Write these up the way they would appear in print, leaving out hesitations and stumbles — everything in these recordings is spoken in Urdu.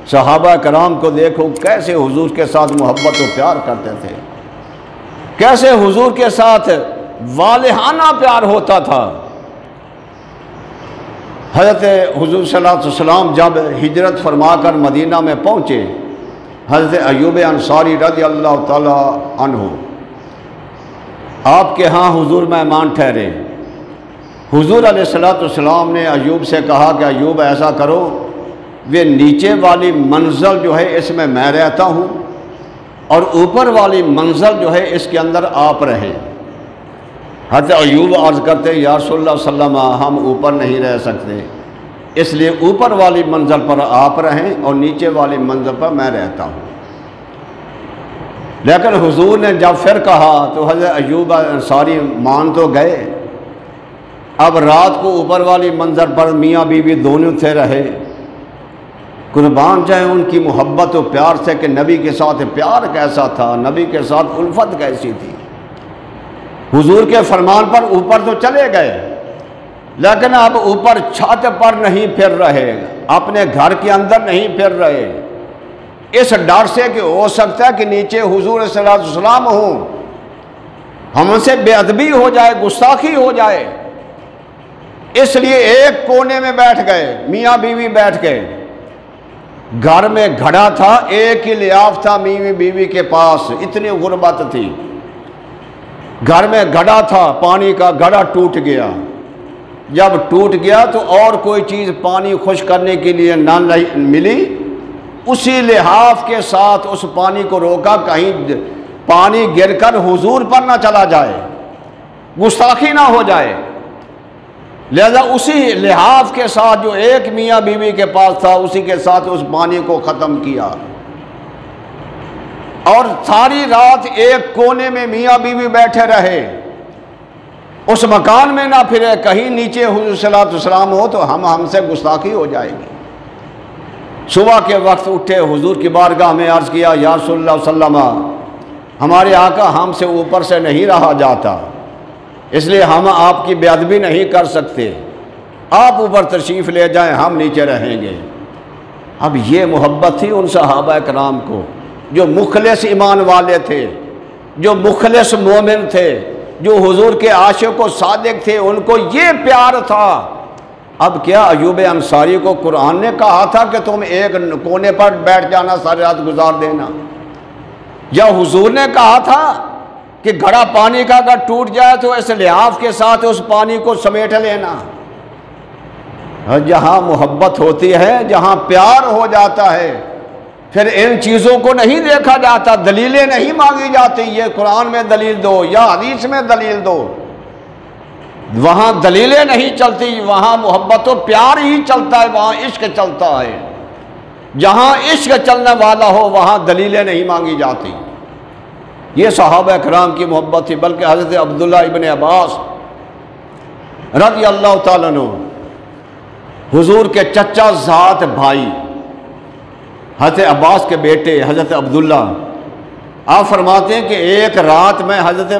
صحابہ کرام کو دیکھو کیسے حضور کے ساتھ محبت و پیار کرتے تھے، کیسے حضور کے ساتھ والہانہ پیار ہوتا تھا۔ حضرت حضور صلی اللہ علیہ وسلم جب ہجرت فرما کر مدینہ میں پہنچے، حضرت ایوب انصاری رضی اللہ تعالی عنہ آپ کے ہاں حضور مہمان ٹھہرے۔ حضور علیہ السلام نے ایوب سے کہا کہ ایوب ایسا کرو، وہ نیچے والی منزل جو ہے اس میں رہتا ہوں اور اوپر والی منزل جو ہے اس کے اندر آپ رہیں۔ حضرت ایوب عرض کرتے یا رسول اللہ صلی اللہ علیہ وسلم ہم اوپر نہیں رہ سکتے، اس لیے اوپر والی منزل پر آپ رہیں اور نیچے والی منزل پر میں رہتا ہوں۔ لیکن حضور نے جب پھر کہا تو حضرت ایوب انصاری مان تو گئے۔ اب رات کو اوپر والی منزل پر میاں بیوی دونوں تھے رہے۔ قربان جائیں ان کی محبت و پیار سے کہ نبی کے ساتھ پیار کیسا تھا، نبی کے ساتھ الفت کیسی تھی۔ حضور کے فرمان پر اوپر تو چلے گئے، لیکن اب اوپر چھت پر نہیں پھر رہے، اپنے گھر کے اندر نہیں پھر رہے، اس ڈر سے کہ ہو سکتا ہے کہ نیچے حضور صلی اللہ علیہ وسلم ہوں، ہم سے بے ادبی ہو جائے، گستاخی ہو جائے، اس لیے ایک کونے میں بیٹھ گئے، میاں بیوی بیٹھ گئے۔ گھر میں گھڑا تھا، ایک ہی لیاف تھا میاں بیوی کے پاس، اتنی غربت تھی۔ گھر میں گھڑا تھا، پانی کا گھڑا ٹوٹ گیا۔ جب ٹوٹ گیا تو اور کوئی چیز پانی خشک کرنے کے لیے نہ ملی، اسی لحاف کے ساتھ اس پانی کو روکا کہیں پانی گر کر حضور پر نہ چلا جائے، گستاخی نہ ہو جائے، لہذا اسی لحاف کے ساتھ جو ایک میاں بیوی کے پاس تھا اسی کے ساتھ اس پانی کو ختم کیا، اور ساری رات ایک کونے میں میاں بیوی بیٹھے رہے، اس مکان میں نہ پھرے، کہیں نیچے حضور صلی اللہ علیہ وسلم ہو تو ہم سے گستاخی ہو جائے گی۔ صبح کے وقت اٹھے، حضور کی بارگاہ میں عرض کیا یا رسول اللہ صلی اللہ علیہ وسلم ہمارے آقا ہم سے اوپر سے نہیں رہا جاتا، اس لیے ہم آپ کی بے ادبی نہیں کر سکتے، آپ اوپر تشریف لے جائیں، ہم نیچے رہیں گے۔ اب یہ محبت تھی ان صحابہ کرام کو جو مخلص ایمان والے تھے، جو مخلص مومن تھے، جو حضور کے عاشق و صادق تھے، ان کو یہ پیار تھا۔ اب کیا ایوب انصاری کو قرآن نے کہا تھا کہ تم ایک کونے پر بیٹھ جانا، ساری رات گزار دینا، یا حضور نے کہا تھا کہ گھڑا پانی کا اگر ٹوٹ جائے تو اس لحاف کے ساتھ اس پانی کو سمیٹ لینا؟ جہاں محبت ہوتی ہے، جہاں پیار ہو جاتا ہے، پھر ان چیزوں کو نہیں دیکھا جاتا، دلیلیں نہیں مانگی جاتی، یہ قرآن میں دلیل دو یا حدیث میں دلیل دو، وہاں دلیلیں نہیں چلتی، وہاں محبت و پیار ہی چلتا ہے، وہاں عشق چلتا ہے۔ جہاں عشق چلنے والا ہو وہاں دلیلیں نہیں مانگی جاتی۔ یہ صحابہ کرام کی محبت تھی۔ بلکہ حضرت عبداللہ ابن عباس رضی اللہ تعالیٰ عنہ، حضور کے چچا ذات بھائی، حضرت عباس کے بیٹے حضرت عبداللہ، آپ فرماتے ہیں کہ ایک رات میں حضرت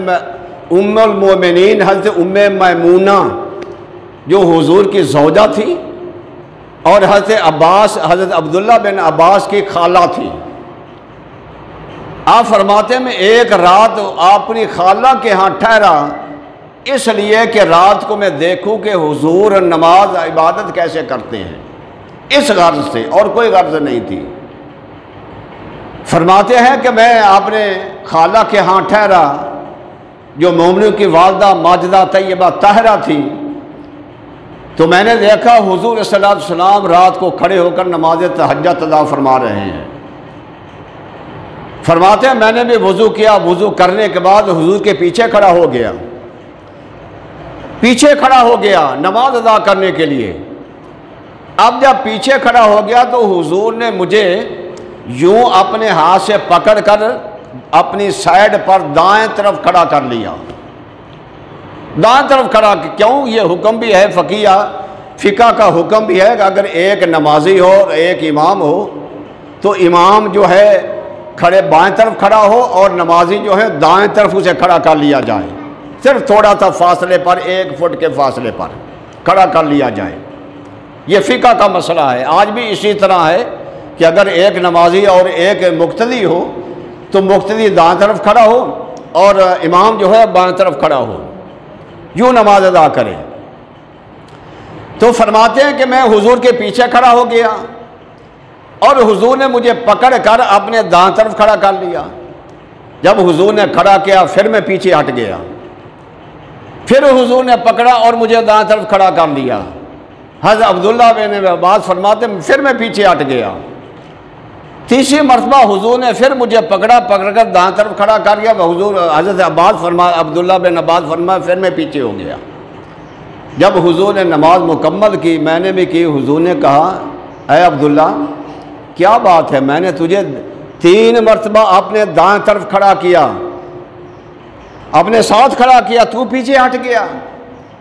ام المومنین حضرت ام میمونہ جو حضور کی زوجہ تھی اور حضرت عباس حضرت عبداللہ بن عباس کی خالہ تھی، آپ فرماتے ہیں میں ایک رات اپنی خالہ کے ہاں ٹھہرا، اس لیے کہ رات کو میں دیکھوں کہ حضور نماز عبادت کیسے کرتے ہیں، اس غرض سے، اور کوئی غرض نہیں تھی۔ فرماتے ہیں کہ میں اپنے خالہ کے ہاں ٹھہرا جو مومنوں کی والدہ ماجدہ طیبہ طاہرہ تھی، تو میں نے دیکھا حضور صلی اللہ علیہ وسلم رات کو کھڑے ہو کر نماز تہجد ادا فرما رہے ہیں۔ فرماتے ہیں میں نے بھی وضو کیا، وضو کرنے کے بعد حضور کے پیچھے کھڑا ہو گیا، پیچھے کھڑا ہو گیا نماز ادا کرنے کے لیے۔ اب جب پیچھے کھڑا ہو گیا تو حضور نے مجھے یوں اپنے ہاتھ سے پکڑ کر اپنی سائیڈ پر دائیں طرف کھڑا کر لیا، دائیں طرف کھڑا۔ کیوں؟ یہ حکم بھی ہے، فقہ کا حکم بھی ہے کہ اگر ایک نمازی ہو اور ایک امام ہو تو امام جو ہے کھڑے بائیں طرف کھڑا ہو اور نمازی جو ہے دائیں طرف اسے کھڑا کر لیا جائے، صرف تھوڑا سا فاصلے پر، 1 فٹ کے فاصلے پر کھڑا کر لیا جائے۔ یہ فقہ کا مسئلہ ہے، آج بھی اسی طرح ہے کہ اگر ایک نمازی اور ایک مقتدی ہو تو مقتدی دائیں طرف کھڑا ہو اور امام جو ہے بائیں طرف کھڑا ہو، یوں نماز ادا کرے۔ تو فرماتے ہیں کہ میں حضور کے پیچھے کھڑا ہو گیا اور حضور نے مجھے پکڑ کر اپنے دائیں طرف کھڑا کر لیا۔ جب حضور نے کھڑا کیا پھر میں پیچھے ہٹ گیا، پھر حضور نے پکڑا اور مجھے دائیں طرف کھڑا کر لیا۔ حضرت عبداللہ بن عباس فرماتے ہیں پھر میں پیچھے ہٹ گیا۔ تیسری مرتبہ حضور نے پھر مجھے پکڑ کر دائیں طرف کھڑا کر لیا۔ حضور حضرت عبداللہ بن عباس فرمایا پھر میں پیچھے ہو گیا۔ جب حضور نے نماز مکمل کی، میں نے بھی کی، حضور نے کہا اے عبداللہ کیا بات ہے، میں نے تجھے 3 مرتبہ اپنے دائیں طرف کھڑا کیا، اپنے ساتھ کھڑا کیا، تو پیچھے ہٹ گیا۔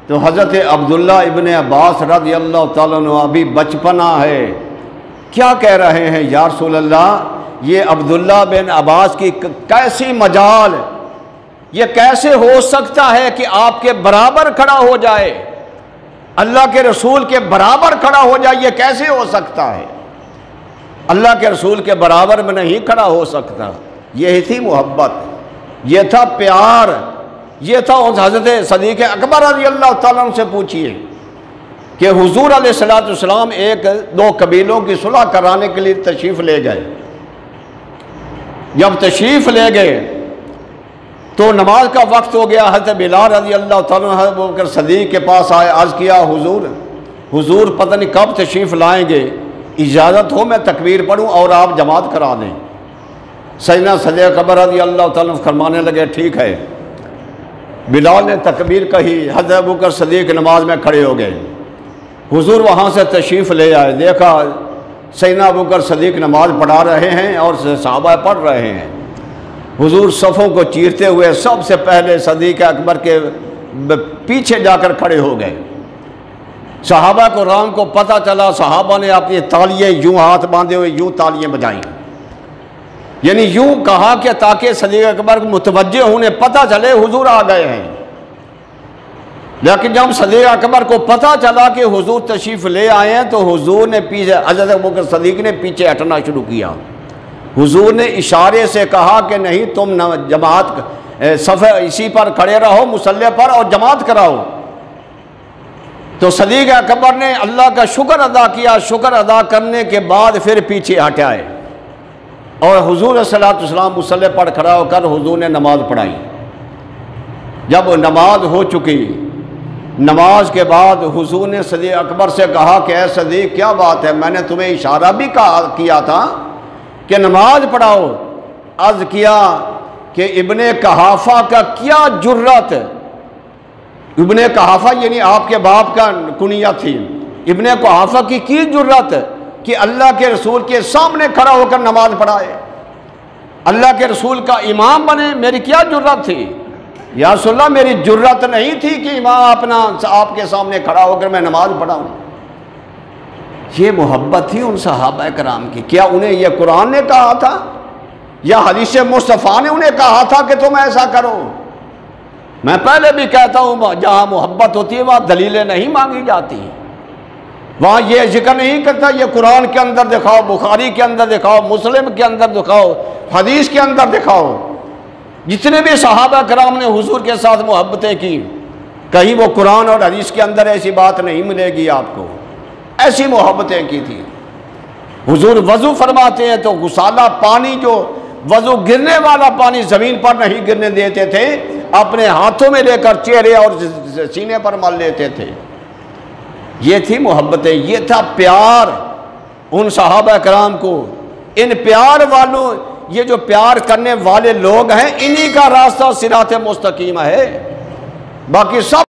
تو حضرت عبداللہ ابن عباس رضی اللہ تعالیٰ عنہ ابھی بچپنا ہے، کیا کہہ رہے ہیں یا رسول اللہ، یہ عبداللہ بن عباس کی کیسی مجال، یہ کیسے ہو سکتا ہے کہ آپ کے برابر کھڑا ہو جائے، اللہ کے رسول کے برابر کھڑا ہو جائے، یہ کیسے ہو سکتا ہے؟ اللہ کے رسول کے برابر میں نہیں کھڑا ہو سکتا۔ یہ تھی محبت، یہ تھا پیار، یہ تھا حضرت صدیق اکبر رضی اللہ تعالیٰ عنہ سے پوچھئے کہ حضور علیہ السلام 1-2 قبیلوں کی صلح کرانے کے لیے تشریف لے گئے۔ جب تشریف لے گئے تو نماز کا وقت ہو گیا۔ حضرت بلال رضی اللہ تعالیٰ عنہ حضرت ابوبکر صدیق کے پاس آئے، عرض کیا حضور پتہ نہیں کب تشریف لائیں گے، اجازت ہو میں تکبیر پڑھوں اور آپ جماعت کرا دیں۔ سیدنا صدیق اکبر رضی اللہ تعالیٰ عنہ فرمانے لگے ٹھیک ہے۔ بلال نے تکبیر کہی، حضرت ابوبکر صدیق نماز میں کھڑے ہو گئے۔ حضور وہاں سے تشریف لے آئے، دیکھا سیدنا ابوبکر صدیق نماز پڑھا رہے ہیں اور صحابہ پڑھ رہے ہیں۔ حضور صفوں کو چیرتے ہوئے سب سے پہلے صدیق اکبر کے پیچھے جا کر کھڑے ہو گئے۔ صحابہ کو رام کو پتہ چلا، صحابہ نے اپنی تالیاں یوں ہاتھ باندھے ہوئے یوں تالیاں بجائیں، یعنی یوں کہا کہ تاکہ صدیق اکبر کو متوجہ ہونے پتہ چلے حضور آ گئے ہیں۔ لیکن جب صدیق اکبر کو پتہ چلا کہ حضور تشریف لے آئے ہیں تو حضور نے پیچھے، حضرت ابوبکر صدیق نے پیچھے ہٹنا شروع کیا۔ حضور نے اشارے سے کہا کہ نہیں تم جماعت صف اسی پر کھڑے رہو، مصلی پر، اور جماعت کراؤ۔ تو صدیق اکبر نے اللہ کا شکر ادا کیا، شکر ادا کرنے کے بعد پھر پیچھے ہٹ آئے اور حضور صلی اللہ علیہ وسلم مصلی پر کھڑا ہو کر حضور نے نماز پڑھائی۔ جب نماز ہو چکی، نماز کے بعد حضور نے صدیق اکبر سے کہا کہ اے صدیق کیا بات ہے، میں نے تمہیں اشارہ بھی کیا تھا کہ نماز پڑھاؤ۔ عرض کیا کہ ابن قحافہ کا کیا جرت، ابن قحافہ یعنی آپ کے باپ کا کنیہ تھی، ابن قحافہ کی جرت کہ اللہ کے رسول کے سامنے کھڑا ہو کر نماز پڑھائے، اللہ کے رسول کا امام بنے، میری کیا جرت تھی؟ یا رسول اللہ میری جرت نہیں تھی کہ امام آپ کے سامنے کھڑا ہو کر میں نماز پڑھاؤں۔ یہ محبت تھی ان صحابہ کرام کی۔ کیا انہیں یہ قرآن نے کہا تھا یا حدیث مصطفیٰ نے انہیں کہا تھا کہ تم ایسا کرو؟ میں پہلے بھی کہتا ہوں جہاں محبت ہوتی ہے وہاں دلیلیں نہیں مانگی جاتی، وہاں یہ ذکر نہیں کرتا یہ قرآن کے اندر دکھاؤ، بخاری کے اندر دکھاؤ، مسلم کے اندر دکھاؤ، حدیث کے اندر دکھاؤ۔ جتنے بھی صحابہ کرام نے حضور کے ساتھ محبتیں کی، کہیں وہ قرآن اور حدیث کے اندر ایسی بات نہیں ملے گی آپ کو، ایسی محبتیں کی تھی۔ حضور وضو فرماتے ہیں تو غسالہ پانی، جو وضو گرنے والا پانی زمین پر نہیں گرنے دیتے تھے، اپنے ہاتھوں میں لے کر چہرے اور سینے پر مل لیتے تھے۔ یہ تھی محبتیں، یہ تھا پیار ان صحابہ کرام کو۔ ان پیار والوں، یہ جو پیار کرنے والے لوگ ہیں، انہی کا راستہ صراط مستقیم ہے، باقی سب